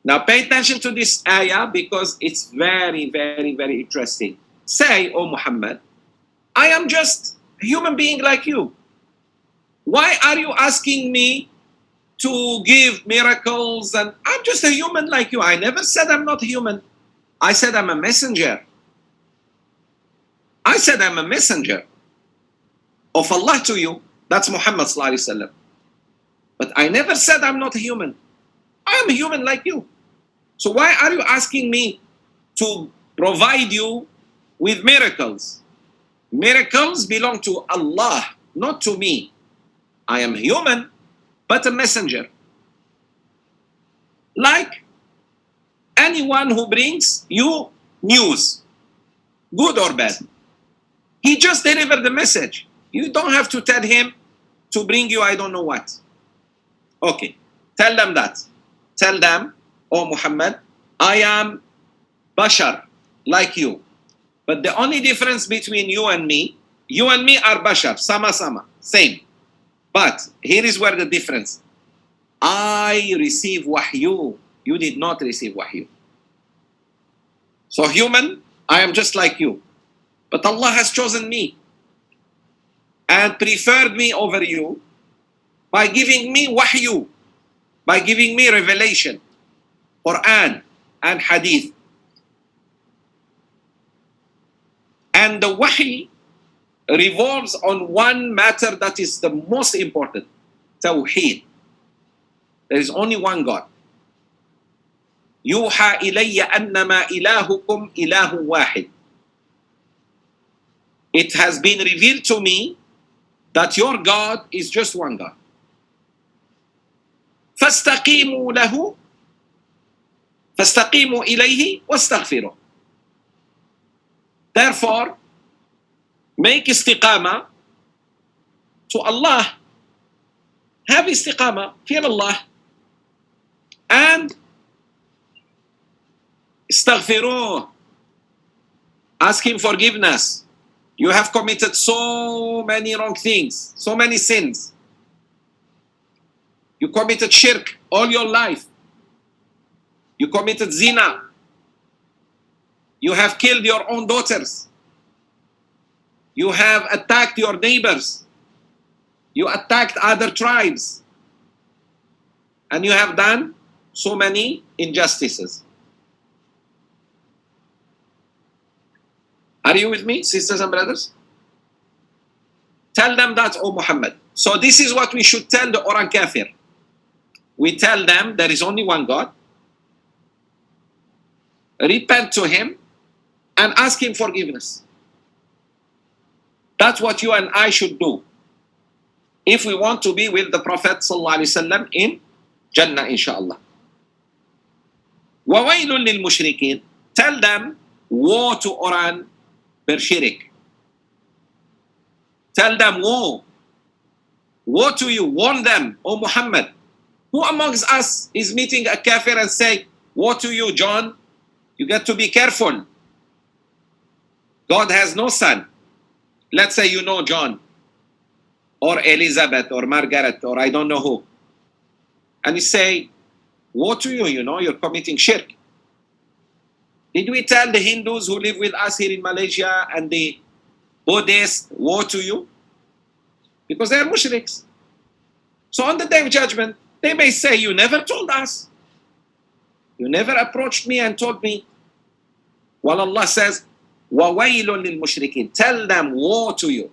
Now pay attention to this ayah because it's very, very, very interesting. Say, O Muhammad, I am just a human being like you. Why are you asking me to give miracles? And I'm just a human like you. I never said I'm not human. I said I'm a messenger. I said I'm a messenger of Allah to you. That's Muhammad sallallahu alaihi wasallam. But I never said I'm not a human. I am a human like you. So why are you asking me to provide you with miracles? Miracles belong to Allah, not to me. I am human, but a messenger. Like anyone who brings you news, good or bad. He just delivered the message. You don't have to tell him to bring you I don't know what. Okay, tell them that. Tell them, oh Muhammad, I am bashar, like you. But the only difference between you and me are bashar, sama, same. But here is where the difference. I receive wahyu. You did not receive wahyu. So human, I am just like you. But Allah has chosen me and preferred me over you by giving me wahyu, by giving me revelation, Qur'an and hadith. And the wahy revolves on one matter that is the most important, Tawheed. There is only one God. Yuha ilayya annama ilahukum ilahu wahid. It has been revealed to me that your God is just one God. فاستقيموا له فاستقيموا إليه واستغفروه. Therefore, make istiqama to Allah. Have istiqama, fear Allah, and istaghfiruh. Ask Him forgiveness. You have committed so many wrong things, so many sins. You committed shirk all your life. You committed zina. You have killed your own daughters. You have attacked your neighbors. You attacked other tribes. And you have done so many injustices. Are you with me, sisters and brothers? Tell them that, O Muhammad. So this is what we should tell the Orang Kafir. We tell them there is only one God. Repent to Him and ask Him forgiveness. That's what you and I should do if we want to be with the Prophet ﷺ in Jannah, inshallah. وَوَيْلٌ لِلْمُشْرِكِينَ. Tell them, woe to Orang Pershirik. Tell them, woe. Woe to you. Warn them, O Muhammad. Who amongst us is meeting a kafir and say, woe to you, John? You got to be careful. God has no son. Let's say you know John, or Elizabeth, or Margaret, or I don't know who. And you say, woe to you, you know, you're committing shirk. Did we tell the Hindus who live with us here in Malaysia and the Buddhists, woe to you? Because they are mushriks. So on the day of judgment, they may say, you never told us. You never approached me and told me. While Allah says, وَوَيْلٌ لِلْمُشْرِكِينَ. Tell them, woe to you.